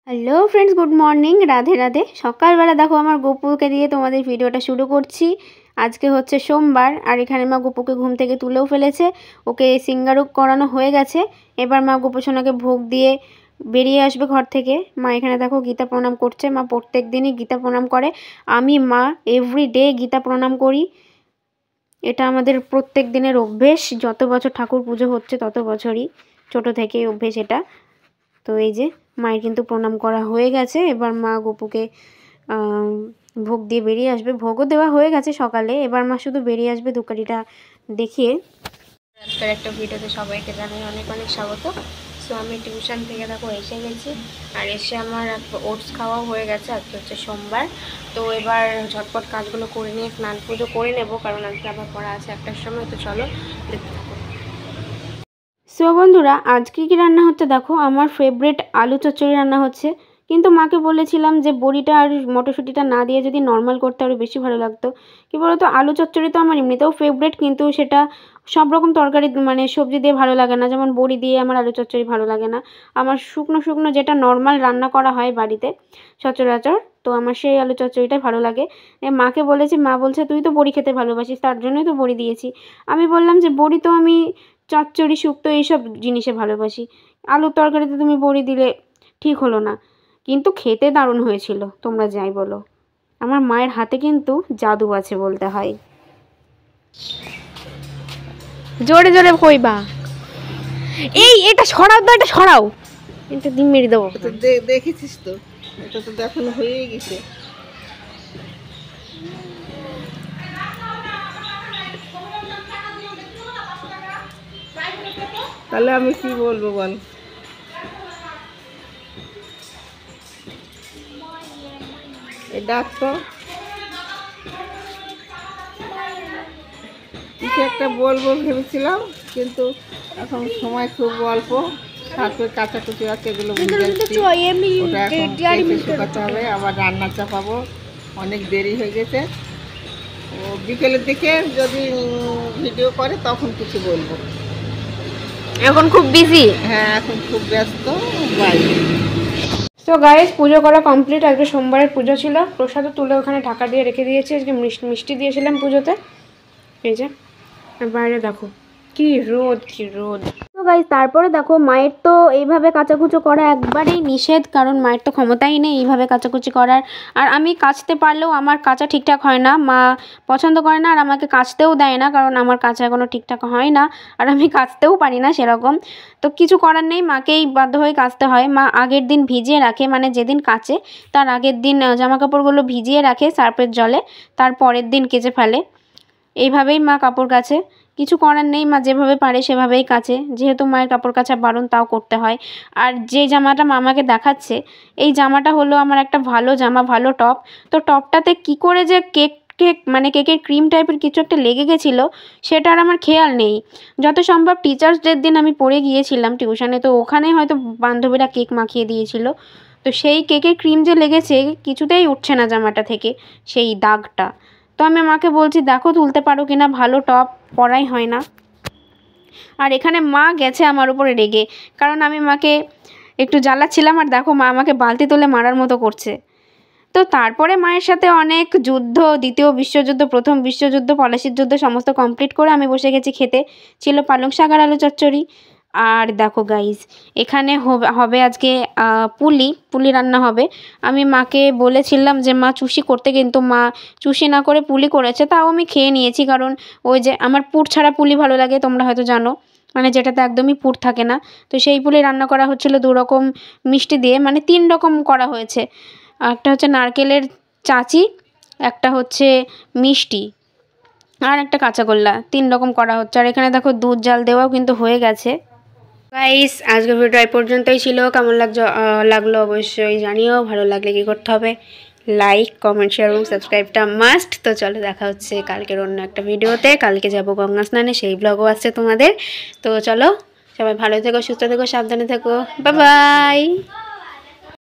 Hello friends, good morning, Radhe Radhe. সকালবেলা দেখো আমার গপুকে দিয়ে তোমাদের ভিডিওটা শুরু করছি। আজকে হচ্ছে সোমবার, আর এখানে মা গপুকে ঘুম থেকে তুলেও ফেলেছে। ওকে সিঙ্গারুক করানো হয়ে গেছে। এবার মা গোপুসোনাকে ভোগ দিয়ে বেরিয়ে আসবে ঘর থেকে। মা এখানে দেখো গীতা প্রণাম করছে। মা প্রত্যেক দিনই গীতা প্রণাম করে। আমি মা এভরিডে গীতা প্রণাম করি। এটা আমাদের প্রত্যেক দিনের অভ্যেস। যত বছর ঠাকুর পুজো হচ্ছে তত বছরই, ছোট থেকে অভ্যেস এটা। তো এই যে মায়ের কিন্তু প্রণাম করা হয়ে গেছে। এবার মা গপুকে ভোগ দিয়ে বেরিয়ে আসবে। ভোগও দেওয়া হয়ে গেছে সকালে। এবার মা শুধু বেরিয়ে আসবে ধূপকাঠিটা দেখিয়ে। আজকের একটা ভিডিওতে সবাইকে জানাই অনেক অনেক স্বাগত। সো আমি টিউশন থেকে দেখো এসে গেছি, আর এসে আমার ওটস খাওয়াও হয়ে গেছে। আজকে হচ্ছে সোমবার। তো এবার ঝটপট কাজগুলো করে নিয়ে স্নান পুজো করে নেব, কারণ আজকে আবার পড়া আছে 1টার সময়। তো চলো দেখতে থাকো। সো বন্ধুরা, আজকে কি রান্না হচ্ছে দেখো, আমার ফেভারিট আলু চচ্চড়ি রান্না হচ্ছে। কিন্তু মাকে বলেছিলাম যে বড়িটা আর মটরশুঁটিটা না দিয়ে যদি নর্মাল করতে আরও বেশি ভালো লাগতো। কী বলতো, আলু চচ্চড়ি তো আমার এমনিতেও ফেভারিট, কিন্তু সেটা সব রকম তরকারি মানে সবজি দিয়ে ভালো লাগে না। যেমন বড়ি দিয়ে আমার আলু চচ্চড়ি ভালো লাগে না। আমার শুকনো শুকনো যেটা নর্মাল রান্না করা হয় বাড়িতে সচরাচর, তো আমার সেই আলু চচ্চড়িটাই ভালো লাগে। মাকে বলেছি, মা বলছে তুই তো বড়ি খেতে ভালোবাসিস, তার জন্যই তো বড়ি দিয়েছি। আমি বললাম যে বড়ি তো আমি চচ্চড়ি শুক্তো এইসব জিনিসে ভালোবাসি, আলুর তরকারিতে তুমি বড়ি দিলে ঠিক হলো না। কিন্তু খেতে দারুণ হয়েছিল, তোমরা যাই বলো। আমার মায়ের হাতে কিন্তু জাদু আছে বলতে হয়। জোরে জোরে কইবা। এই এটা সরাও তো, এটা সরাও, এটা ডিম মেরে দেবো। দেখেছিস তো, এটা তো দেখানো হয়েই গেছে। তাহলে আমি কি বলবো বল? ডাক তো, কিছু একটা বলবো ভেবেছিলাম, কিন্তু এখন সময় খুব অল্প। তারপরে কাঁচাকুচি আছে, এগুলো শুকাতে হবে, আবার রান্না চাপাবো। অনেক দেরি হয়ে গেছে। ও বিকেলের দিকে যদি ভিডিও করে তখন কিছু বলবো। এখন খুব বিজি। হ্যাঁ, এখন খুব ব্যস্ত। বাই। তো গাইস, পুজো করা কমপ্লিট। আজকে সোমবারের পুজো ছিল। প্রসাদও তুলে ওখানে ঢাকা দিয়ে রেখে দিয়েছি। আজকে মিষ্টি দিয়েছিলাম পুজোতে। এই যে, আর বাইরে দেখো কি রোদ, কি রোদ। তো গাইস, তারপরে দেখো মায়ের তো এইভাবে কাচাকুচো করা একবারেই নিষেধ, কারণ মায়ের তো ক্ষমতাই নেই এইভাবে কাচাকুচি করার। আর আমি কাচতে পারলেও আমার কাচা ঠিকঠাক হয় না, মা পছন্দ করে না, আর আমাকে কাচতেও দেয় না, কারণ আমার কাচা এখনও ঠিকঠাক হয় না, আর আমি কাচতেও পারি না সেরকম। তো কিছু করার নেই, মাকেই বাধ্য হয়ে কাচতে হয়। মা আগের দিন ভিজিয়ে রাখে, মানে যেদিন কাচে তার আগের দিন জামা কাপড়গুলো ভিজিয়ে রাখে সার্ফের জলে, তার পরের দিন কেচে ফেলে। এইভাবেই মা কাপড় কাচে। কিছু করার নেই, মা যেভাবে পারে সেভাবেই কাচে। যেহেতু মায়ের কাপড় কাচা বারণ, তাও করতে হয়। আর যে জামাটা মামাকে দেখাচ্ছে, এই জামাটা হলো আমার একটা ভালো জামা, ভালো টপ। তো টপটাতে কি করে যে মানে কেকের ক্রিম টাইপের কিছু একটা লেগে গেছিলো, সেটা আর আমার খেয়াল নেই। যত সম্ভব টিচার্স ডের দিন আমি পড়ে গিয়েছিলাম টিউশনে, তো ওখানে হয়তো বান্ধবীরা কেক মাখিয়ে দিয়েছিল। তো সেই কেকের ক্রিম যে লেগেছে, কিছুতেই উঠছে না জামাটা থেকে সেই দাগটা। তো আমি মাকে বলছি দেখো তুলতে পারো কিনা, ভালো টপ পরাই হয় না। আর এখানে মা গেছে আমার উপরে রেগে, কারণ আমি মাকে একটু জ্বালাচ্ছিলাম, আর দেখো মা আমাকে বালতি তুলে মারার মতো করছে। তো তারপরে মায়ের সাথে অনেক যুদ্ধ, দ্বিতীয় বিশ্বযুদ্ধ, প্রথম বিশ্বযুদ্ধ, পলাশির যুদ্ধ সমস্ত কমপ্লিট করে আমি বসে গেছি খেতে। ছিল পালং শাক আর আলু চচ্চড়ি। আর দেখো গাইস, এখানে হবে আজকে পুলি রান্না হবে। আমি মাকে বলেছিলাম যে মা চুষি করতে, কিন্তু মা চুষি না করে পুলি করেছে। তাও আমি খেয়ে নিয়েছি, কারণ ওই যে আমার পুর ছাড়া পুলি ভালো লাগে, তোমরা হয়তো জানো, মানে যেটাতে একদমই পুর থাকে না। তো সেই পুলি রান্না করা হচ্ছিলো 2 রকম মিষ্টি দিয়ে, মানে 3 রকম করা হয়েছে। একটা হচ্ছে নারকেলের চাচি, একটা হচ্ছে মিষ্টি, আর একটা কাঁচাগোল্লা, 3 রকম করা হচ্ছে। আর এখানে দেখো দুধ জাল দেওয়াও কিন্তু হয়ে গেছে। গাইস, আজকের ভিডিও এই পর্যন্তই ছিল। কেমন লাগলো অবশ্যই জানিও। ভালো লাগলে কী করতে হবে? লাইক, কমেন্ট, শেয়ার এবং সাবস্ক্রাইবটা মাস্ট। তো চলো, দেখা হচ্ছে কালকের অন্য একটা ভিডিওতে। কালকে যাব গঙ্গা স্নানে, সেই ব্লগও আসছে তোমাদের। তো চলো, সবাই ভালো থেকো, সুস্থ থেকো, সাবধানে থেকো। Bye bye.